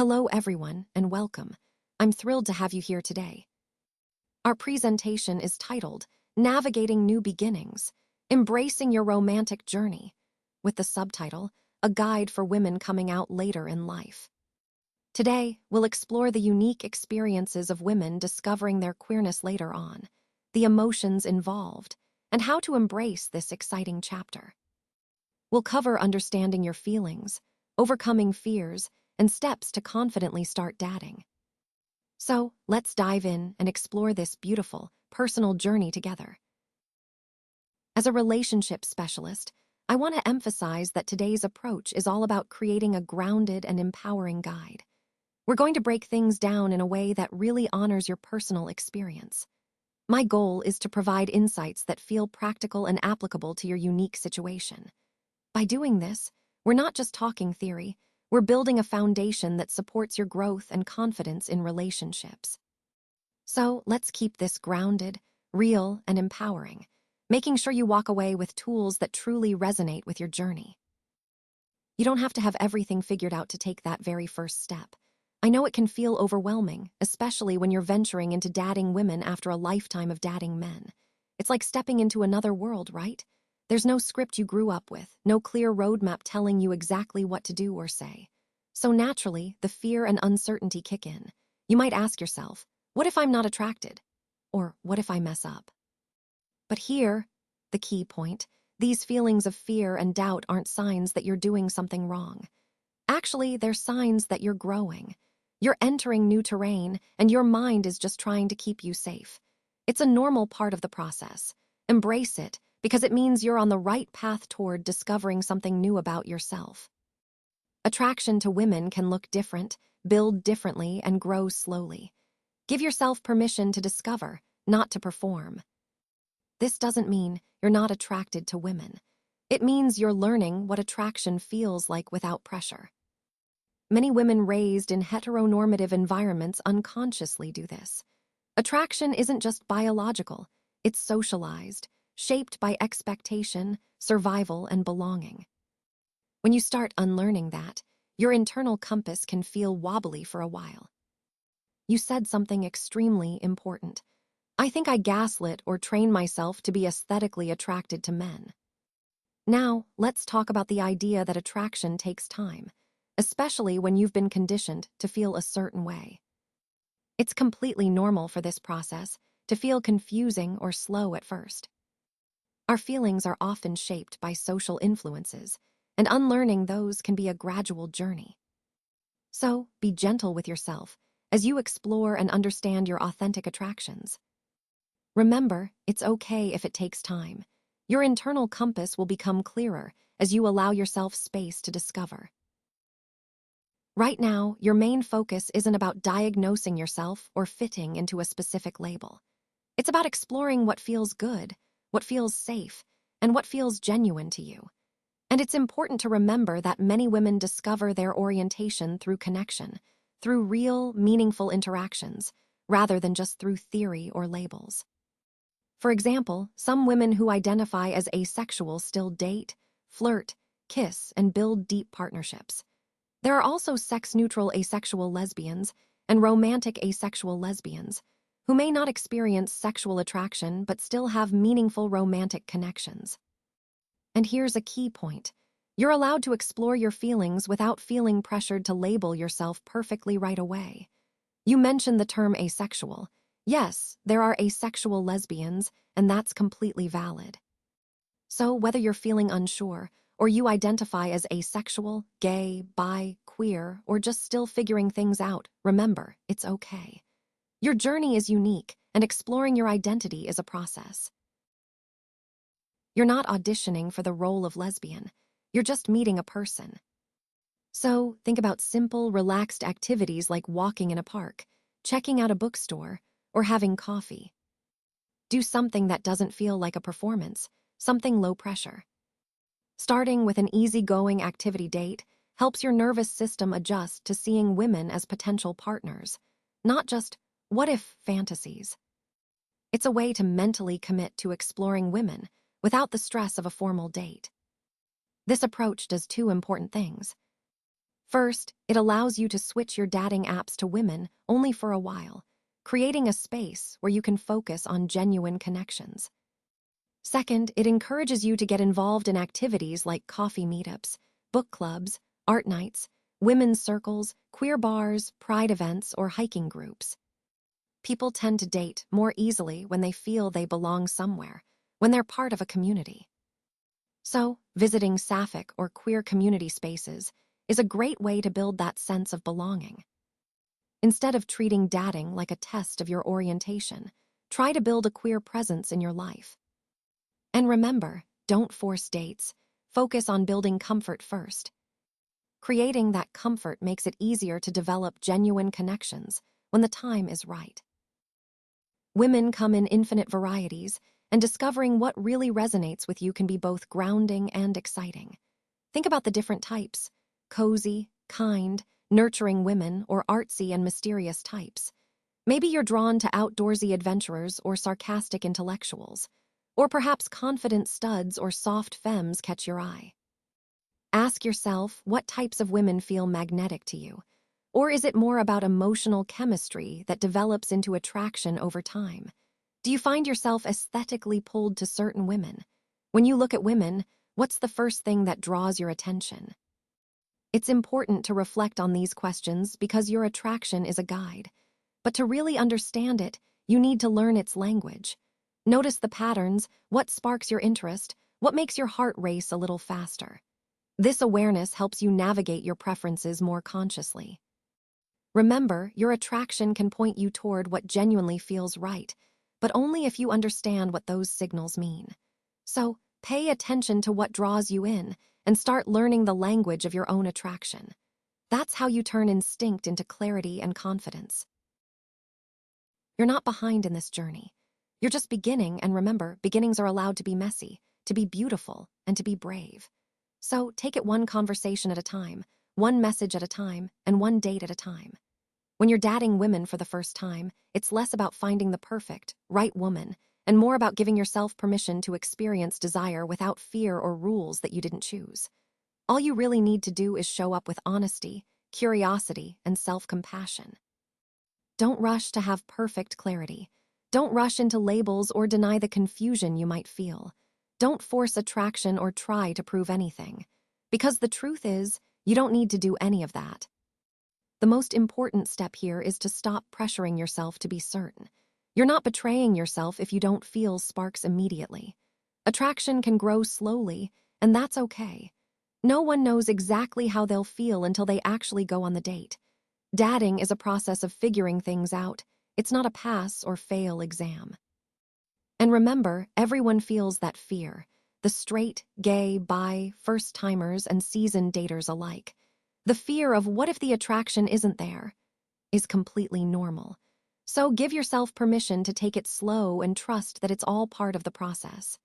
Hello, everyone, and welcome. I'm thrilled to have you here today. Our presentation is titled Navigating New Beginnings, Embracing Your Romantic Journey, with the subtitle, A Guide for Women Coming Out Later in Life. Today, we'll explore the unique experiences of women discovering their queerness later on, the emotions involved, and how to embrace this exciting chapter. We'll cover understanding your feelings, overcoming fears, and steps to confidently start dating. So, let's dive in and explore this beautiful, personal journey together. As a relationship specialist, I want to emphasize that today's approach is all about creating a grounded and empowering guide. We're going to break things down in a way that really honors your personal experience. My goal is to provide insights that feel practical and applicable to your unique situation. By doing this, we're not just talking theory, we're building a foundation that supports your growth and confidence in relationships. So let's keep this grounded, real, and empowering, making sure you walk away with tools that truly resonate with your journey. You don't have to have everything figured out to take that very first step. I know it can feel overwhelming, especially when you're venturing into dating women after a lifetime of dating men. It's like stepping into another world, right? There's no script you grew up with, no clear roadmap telling you exactly what to do or say. So naturally, the fear and uncertainty kick in. You might ask yourself, what if I'm not attracted? Or what if I mess up? But here, the key point, these feelings of fear and doubt aren't signs that you're doing something wrong. Actually, they're signs that you're growing. You're entering new terrain, and your mind is just trying to keep you safe. It's a normal part of the process. Embrace it, because it means you're on the right path toward discovering something new about yourself. Attraction to women can look different, build differently, and grow slowly. Give yourself permission to discover, not to perform. This doesn't mean you're not attracted to women. It means you're learning what attraction feels like without pressure. Many women raised in heteronormative environments unconsciously do this. Attraction isn't just biological, it's socialized, shaped by expectation, survival, and belonging. When you start unlearning that, your internal compass can feel wobbly for a while. You said something extremely important. I think I gaslit or train myself to be aesthetically attracted to men. Now, let's talk about the idea that attraction takes time, especially when you've been conditioned to feel a certain way. It's completely normal for this process to feel confusing or slow at first. Our feelings are often shaped by social influences, and unlearning those can be a gradual journey. So, be gentle with yourself as you explore and understand your authentic attractions. Remember, it's okay if it takes time. Your internal compass will become clearer as you allow yourself space to discover. Right now, your main focus isn't about diagnosing yourself or fitting into a specific label. It's about exploring what feels good, what feels safe, and what feels genuine to you. And it's important to remember that many women discover their orientation through connection, through real, meaningful interactions, rather than just through theory or labels. For example, some women who identify as asexual still date, flirt, kiss, and build deep partnerships. There are also sex-neutral asexual lesbians and romantic asexual lesbians who may not experience sexual attraction but still have meaningful romantic connections. And here's a key point. You're allowed to explore your feelings without feeling pressured to label yourself perfectly right away. You mentioned the term asexual. Yes, there are asexual lesbians, and that's completely valid. So whether you're feeling unsure, or you identify as asexual, gay, bi, queer, or just still figuring things out, remember, it's okay. Your journey is unique, and exploring your identity is a process. You're not auditioning for the role of lesbian. You're just meeting a person. So think about simple, relaxed activities like walking in a park, checking out a bookstore, or having coffee. Do something that doesn't feel like a performance, something low pressure. Starting with an easygoing activity date helps your nervous system adjust to seeing women as potential partners, not just what-if fantasies. It's a way to mentally commit to exploring women without the stress of a formal date. This approach does two important things. First, it allows you to switch your dating apps to women only for a while, creating a space where you can focus on genuine connections. Second, it encourages you to get involved in activities like coffee meetups, book clubs, art nights, women's circles, queer bars, pride events, or hiking groups. People tend to date more easily when they feel they belong somewhere, when they're part of a community. So, visiting sapphic or queer community spaces is a great way to build that sense of belonging. Instead of treating dating like a test of your orientation, try to build a queer presence in your life. And remember, don't force dates. Focus on building comfort first. Creating that comfort makes it easier to develop genuine connections when the time is right. Women come in infinite varieties, and discovering what really resonates with you can be both grounding and exciting. Think about the different types: cozy, kind, nurturing women, or artsy and mysterious types. Maybe you're drawn to outdoorsy adventurers or sarcastic intellectuals. Or perhaps confident studs or soft femmes catch your eye. Ask yourself what types of women feel magnetic to you. Or is it more about emotional chemistry that develops into attraction over time? Do you find yourself aesthetically pulled to certain women? When you look at women, what's the first thing that draws your attention? It's important to reflect on these questions because your attraction is a guide. But to really understand it, you need to learn its language. Notice the patterns, what sparks your interest, what makes your heart race a little faster. This awareness helps you navigate your preferences more consciously. Remember, your attraction can point you toward what genuinely feels right, but only if you understand what those signals mean. So, pay attention to what draws you in and start learning the language of your own attraction. That's how you turn instinct into clarity and confidence. You're not behind in this journey. You're just beginning, and remember, beginnings are allowed to be messy, to be beautiful, and to be brave. So take it one conversation at a time, one message at a time, and one date at a time. When you're dating women for the first time, it's less about finding the perfect, right woman, and more about giving yourself permission to experience desire without fear or rules that you didn't choose. All you really need to do is show up with honesty, curiosity, and self-compassion. Don't rush to have perfect clarity. Don't rush into labels or deny the confusion you might feel. Don't force attraction or try to prove anything. Because the truth is, you don't need to do any of that. The most important step here is to stop pressuring yourself to be certain. You're not betraying yourself if you don't feel sparks immediately. Attraction can grow slowly, and that's okay. No one knows exactly how they'll feel until they actually go on the date. Dating is a process of figuring things out. It's not a pass or fail exam. And remember, everyone feels that fear. The straight, gay, bi, first-timers, and seasoned daters alike. The fear of what if the attraction isn't there is completely normal. So give yourself permission to take it slow and trust that it's all part of the process.